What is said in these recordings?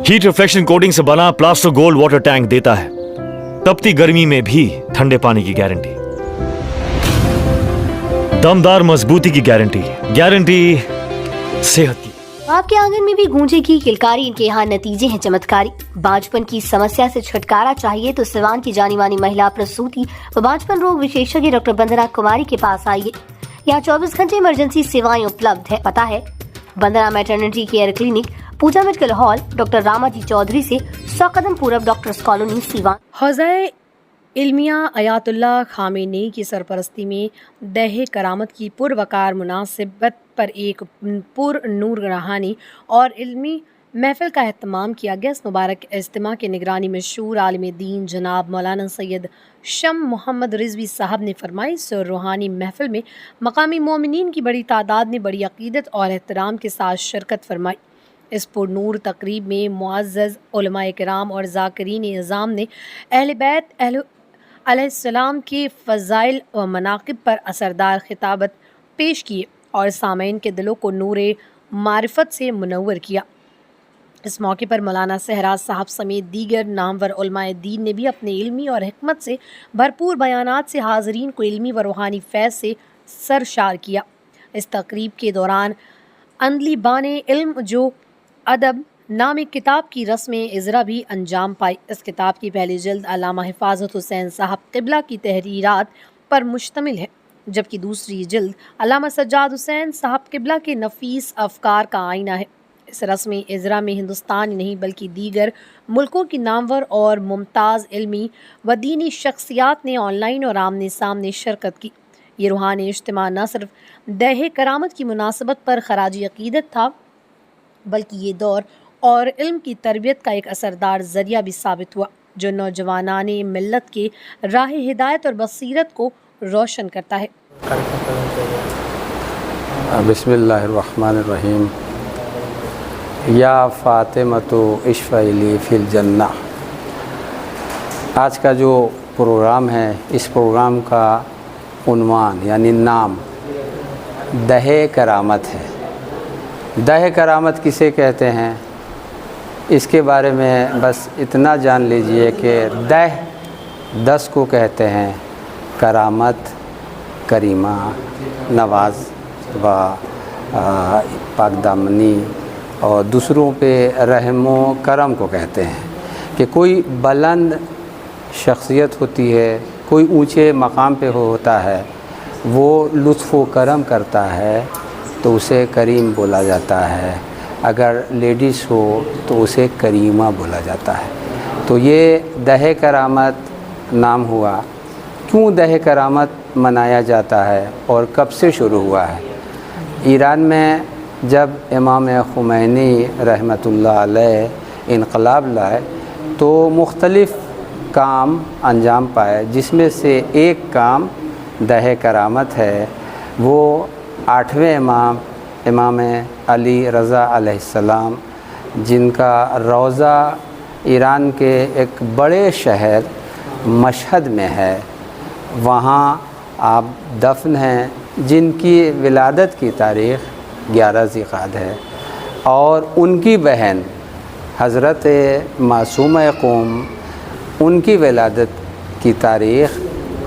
Heat reflection coating से बना plaster gold water tank देता है तपती गर्मी में भी ठंडे पानी की गारंटी, दमदार मजबूती की गारंटी, गारंटी सेहत की। आपके आंगन में भी गूंजेगी किलकारी, इनके यहाँ नतीजे हैं चमत्कारी। बांझपन की समस्या से छुटकारा चाहिए तो सिवान की जानी मानी महिला प्रसूति व बांझपन रोग विशेषज्ञ डॉक्टर वंदना कुमारी के पास आइए। यहाँ 24 घंटे इमरजेंसी सेवाएं उपलब्ध है। पता है Vandana maternity care clinic, Pooja medical hall, doctor Ramaji Chaudhary से 100 कदम पूरब डॉक्टर्स कॉलोनी सीवान। हौज़ा इल्मिया अयातुल्लाह खामेनी की सरपरस्ती में दह करामत की पुरवकार मुनासिबत पर एक पुर नूर रहानी और इल्मी महफिल का एहतमाम किया गया। इस मुबारक इज्तिमा की निगरानी मशहूर आलिम दीन जनाब मौलाना सैयद शम मोहम्मद रिजवी साहब ने फरमाई। इस रूहानी महफिल में मकामी मोमिनीन की बड़ी तादाद ने बड़ी अकीदत और एहतराम के साथ शिरकत फरमाई। इस पुरनूर तकरीब में मुअज़्ज़ज़ उलमाए किराम और ज़ाकिरीन इज़ाम ने अहले बैत अलैहिस्सलाम के फ़ज़ाइल व मनाक़िब पर असरदार खिताबत पेश किए और सामईन के दिलों को नूरे मारिफत से मुनव्वर किया। इस मौके पर मौलाना सहराज साहब समेत दीगर नामवर उलमाए दीन ने भी अपने इल्मी और हिकमत से भरपूर बयानात से हाज़रीन को इल्मी व रूहानी फैज़ से सरशार किया। इस तकरीब के दौरान अंदली बाने इल्म जो अदब नाम किताब की रस्म इज़रा भी अंजाम पाई। इस किताब की पहली जिल्द अल्लामा हिफाजत हुसैन साहब क़िबला की तहरीरात पर मुश्तमिल है, जबकि दूसरी जिल्द अल्लामा सज्जाद हुसैन साहब क़िबला के नफीस अफ़कार का आईना है। इस रस्म इज़रा में हिंदुस्तान ही नहीं बल्कि दीगर मुल्कों की नामवर और मुमताज़ इल्मी व दीनी शख्सियात ने ऑनलाइन और आमने सामने शिरकत की। ये रूहानी इज्तिमा न सिर्फ दह करामत की मुनासबत पर खराजी अकीदत था बल्कि ये दौर और इल्म की तरबियत का एक असरदार ज़रिया भी साबित हुआ जो नौजवानाने मिल्लत के राह हिदायत और बसीरत को रोशन करता है। बिस्मिल्लाहिर्रहमानिर्रहीम। या फ़ातिमतु इश्फ़इली फ़िल जन्ना। आज का जो प्रोग्राम है, इस प्रोग्राम का उन्वान यानी नाम दह करामत है। दह करामत किसे कहते हैं, इसके बारे में बस इतना जान लीजिए कि दह 10 को कहते हैं, करामत, करीमा, नवाज व पाकदामनी और दूसरों पे रहम व करम को कहते हैं कि कोई बुलंद शख्सियत होती है, कोई ऊंचे मकाम पे होता है, वो लुत्फ़ व करम करता है तो उसे करीम बोला जाता है। अगर लेडीज़ हो तो उसे करीमा बोला जाता है। तो ये दह करामत नाम हुआ। क्यों दह करामत मनाया जाता है और कब से शुरू हुआ है? ईरान में जब इमाम खुमैनी रहमतुल्लाह अलैह इनकलाब लाए तो मुख्तलिफ़ काम अंजाम पाए, जिसमें से एक काम दह करामत है। वो 8वें इमाम अली रज़ा अलैहिस्सलाम, जिनका रोज़ा ईरान के एक बड़े शहर मशहद में है, वहाँ आप दफन हैं, जिनकी विलादत की तारीख़ 11 ज़िक़ाद है और उनकी बहन हज़रत मासूमा कौम, उनकी विलादत की तारीख़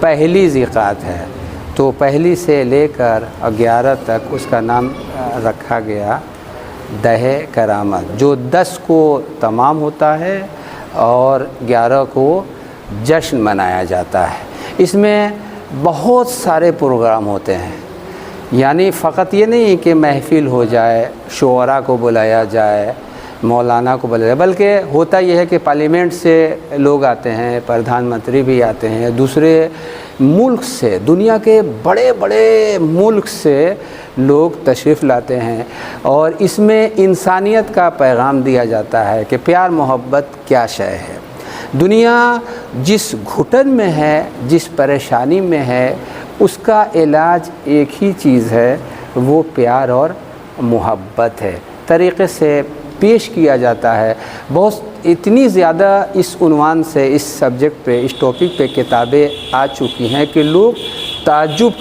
1 ज़िक़ाद है। तो 1 से लेकर 11 तक उसका नाम रखा गया दह करामत, जो 10 को तमाम होता है और 11 को जश्न मनाया जाता है। इसमें बहुत सारे प्रोग्राम होते हैं, यानी फ़कत ये नहीं कि महफ़िल हो जाए, शुअरा को बुलाया जाए, मौलाना को बुलाया जाए, बल्कि होता यह है कि पार्लियामेंट से लोग आते हैं, प्रधानमंत्री भी आते हैं, दूसरे मुल्क से, दुनिया के बड़े बड़े मुल्क से लोग तशरीफ़ लाते हैं और इसमें इंसानियत का पैगाम दिया जाता है कि प्यार मोहब्बत क्या शय है। दुनिया जिस घुटन में है, जिस परेशानी में है, उसका इलाज एक ही चीज़ है, वो प्यार और मोहब्बत है। तरीक़े से पेश किया जाता है। बहुत इतनी ज़्यादा इस उन्वान से, इस सब्जेक्ट पे, इस टॉपिक पे किताबें आ चुकी हैं कि लोग ताज्जुब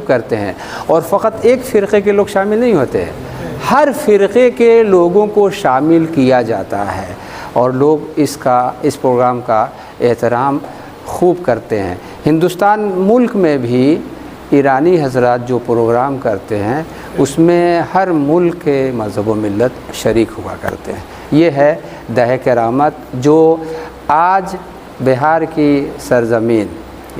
करते हैं और फ़कत एक फ़िरक़े के लोग शामिल नहीं होते हैं। हर फ़िरक़े के लोगों को शामिल किया जाता है और लोग इस प्रोग्राम का एहतराम खूब करते हैं। हिंदुस्तान मुल्क में भी ईरानी हजरात जो प्रोग्राम करते हैं उसमें हर मुल्क के मज़हब व मिल्लत शरीक हुआ करते हैं। ये है दह करामत जो आज बिहार की सरज़मीन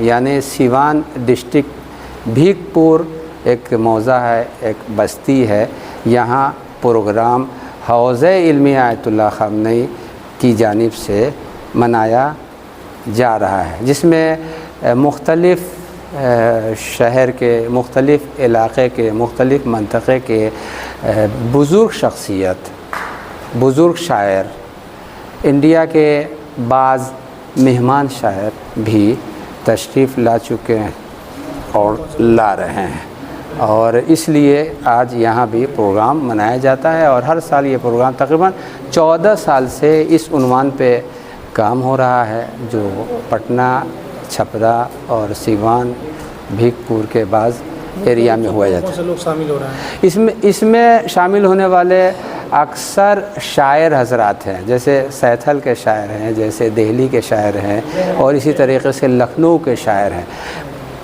यानी सिवान डिस्ट्रिक्ट भीखपुर एक मौज़ा है, एक बस्ती है, यहाँ प्रोग्राम हौज़े इल्मिया आयतुल्लाह ख़ामनेई की जानिब से मनाया जा रहा है, जिसमें मुख्तलिफ़ शहर के, मुख्तलिफ़ इलाक़े के, मुख्तलिफ़ मंतक़े के बुज़ुर्ग शख्सियत, बुज़ुर्ग शायर, इंडिया के बाज़ मेहमान शायर भी तशरीफ़ ला चुके हैं और ला रहे हैं, और इसलिए आज यहाँ भी प्रोग्राम मनाया जाता है। और हर साल ये प्रोग्राम तकरीबन 14 साल से इस उन्वान पे काम हो रहा है, जो पटना, छपरा और सिवान भीखपुर के बाज़ एरिया में हुआ जाता है। कौन से लोग शामिल हो रहे हैं इसमें शामिल होने वाले अक्सर शायर हजरात हैं, जैसे सैथल के शायर हैं, जैसे दिल्ली के शायर हैं, और इसी तरीक़े से लखनऊ के शायर हैं।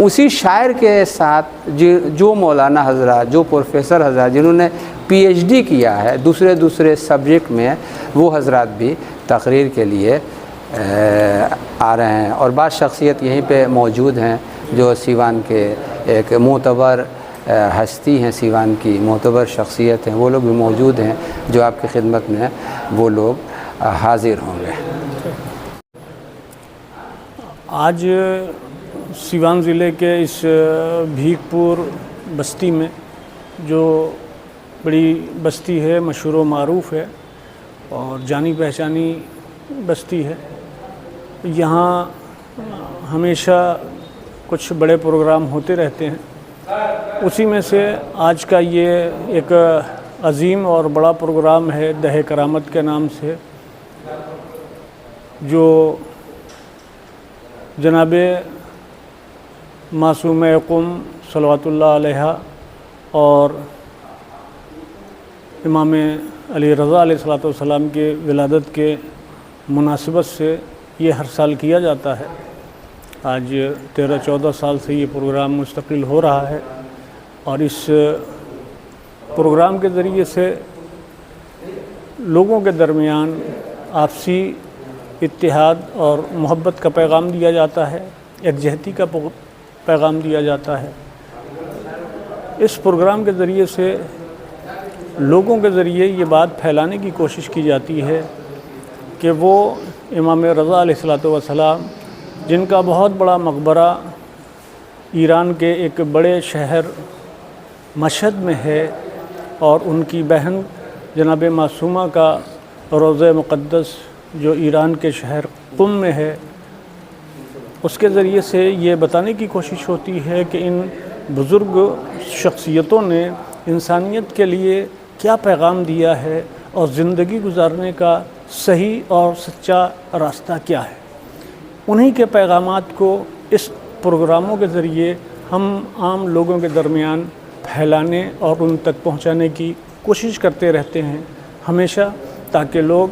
उसी शायर के साथ जो मौलाना हजरात, जो प्रोफेसर हजरात जिन्होंने PhD किया है दूसरे सब्जेक्ट में, वो हजरात भी तकरीर के लिए आ रहे हैं। और बाज़ शख्सियत यहीं पे मौजूद हैं जो सिवान के एक मोतबर हस्ती हैं, सिवान की मोतबर शख्सियत हैं, वो लोग भी मौजूद हैं जो आपकी खिदमत में वो लोग हाजिर होंगे। आज सिवान ज़िले के इस भीखपुर बस्ती में, जो बड़ी बस्ती है, मशहूर व मारूफ़ है और जानी पहचानी बस्ती है, यहाँ हमेशा कुछ बड़े प्रोग्राम होते रहते हैं। उसी में से आज का ये एक अज़ीम और बड़ा प्रोग्राम है दह करामत के नाम से, जो जनाबे मासूम क़ुम सल्लल्लाहु अलैहा और इमाम अली रज़ा अलैहिस्सलातु वस्सलाम के विलादत के मुनासिबत से ये हर साल किया जाता है। आज 13-14 साल से ये प्रोग्राम मुस्तकिल हो रहा है और इस प्रोग्राम के ज़रिए से लोगों के दरमियान आपसी इत्तेहाद और मोहब्बत का पैगाम दिया जाता है, यकजहती का पैगाम दिया जाता है। इस प्रोग्राम के ज़रिए से लोगों के ज़रिए ये बात फैलाने की कोशिश की जाती है कि वो इमाम रज़ा अलैहिस्सलातु वस्सलाम, जिनका बहुत बड़ा मकबरा ईरान के एक बड़े शहर मशहद में है और उनकी बहन जनाब मासूमा का रोज़े मुक़द्दस जो ईरान के शहर क़ुम में है, उसके ज़रिए से ये बताने की कोशिश होती है कि इन बुज़ुर्ग शख्सियतों ने इंसानियत के लिए क्या पैगाम दिया है और ज़िंदगी गुजारने का सही और सच्चा रास्ता क्या है। उन्हीं के पैगामात को इस प्रोग्रामों के ज़रिए हम आम लोगों के दरमियान फैलाने और उन तक पहुंचाने की कोशिश करते रहते हैं हमेशा, ताकि लोग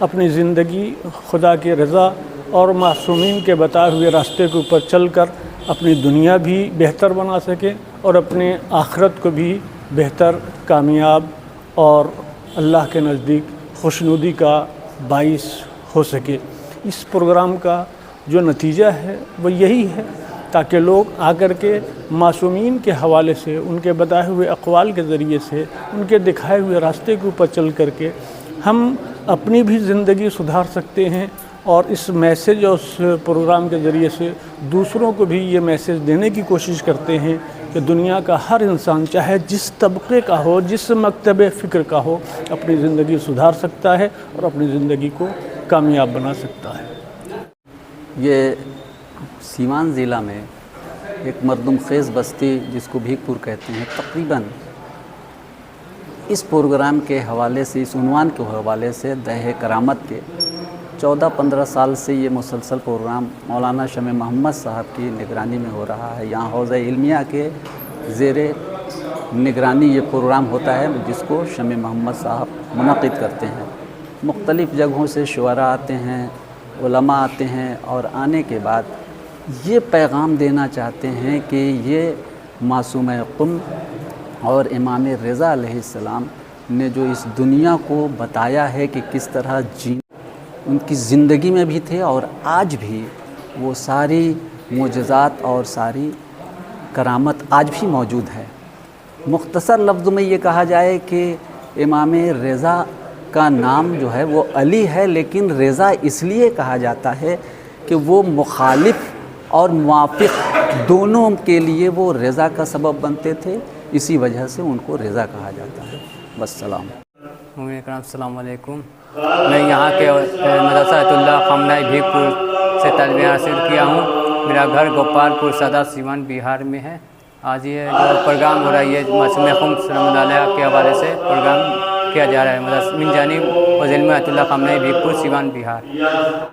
अपनी ज़िंदगी खुदा की रज़ा और मासूमीन के बताए हुए रास्ते के ऊपर चलकर अपनी दुनिया भी बेहतर बना सकें और अपने आखिरत को भी बेहतर, कामयाब और अल्लाह के नज़दीक खुशनुदी का बाइस हो सके। इस प्रोग्राम का जो नतीजा है वो यही है, ताकि लोग आकर के मासूमीन के हवाले से, उनके बताए हुए अक़वाल के ज़रिए से, उनके दिखाए हुए रास्ते के ऊपर चल कर के हम अपनी भी ज़िंदगी सुधार सकते हैं। और इस मैसेज और उस प्रोग्राम के ज़रिए से दूसरों को भी ये मैसेज देने की कोशिश करते हैं कि दुनिया का हर इंसान, चाहे जिस तबके का हो, जिस मकतबे फ़िक्र का हो, अपनी ज़िंदगी सुधार सकता है और अपनी ज़िंदगी को कामयाब बना सकता है। ये सीवान ज़िला में एक मरदुम ख़ेज़ बस्ती जिसको भीखपुर कहते हैं, तकरीबन इस प्रोग्राम के हवाले से, इस उन्वान के हवाले से दह करामत के 14-15 साल से ये मुसलसल प्रोग्राम मौलाना शमी मोहम्मद साहब की निगरानी में हो रहा है। यहाँ हौज़ इल्मिया के ज़ेरे نگرانی یہ پروگرام ہوتا ہے جس کو شمع محمد صاحب منعقد کرتے ہیں۔ مختلف جگہوں سے شعراء آتے ہیں، علماء آتے ہیں، اور آنے کے بعد یہ پیغام دینا چاہتے ہیں کہ یہ معصوم قم اور امام رضا علیہ السلام نے جو اس دنیا کو بتایا ہے کہ کس طرح ان کی زندگی میں بھی تھے اور آج بھی وہ ساری معجزات اور ساری کرامت آج بھی موجود ہے۔ مختصر لفظوں میں یہ کہا جائے کہ امام رضا کا نام جو ہے وہ علی ہے، لیکن رضا اس لیے کہا جاتا ہے کہ وہ مخالف اور موافق دونوں کے لیے وہ رضا کا سبب بنتے تھے، اسی وجہ سے ان کو رضا کہا جاتا ہے۔ والسلام۔ مومن کرام السلام علیکم۔ میں یہاں کے مدرسہ آیت اللہ خامنہ بھیک پور سے تعلیم حاصل کیا ہوں۔ میرا گھر گوپال پور سادہ سیوان بہار میں ہے۔ آج یہ جو پروگرام ہو رہا ہے یہ معصوم قم صلی اللہ علیہ کے حوالے سے پروگرام کیا جا رہا ہے من جانب وزیر آیت اللہ خامنہ بھیک پور سیوان بہار۔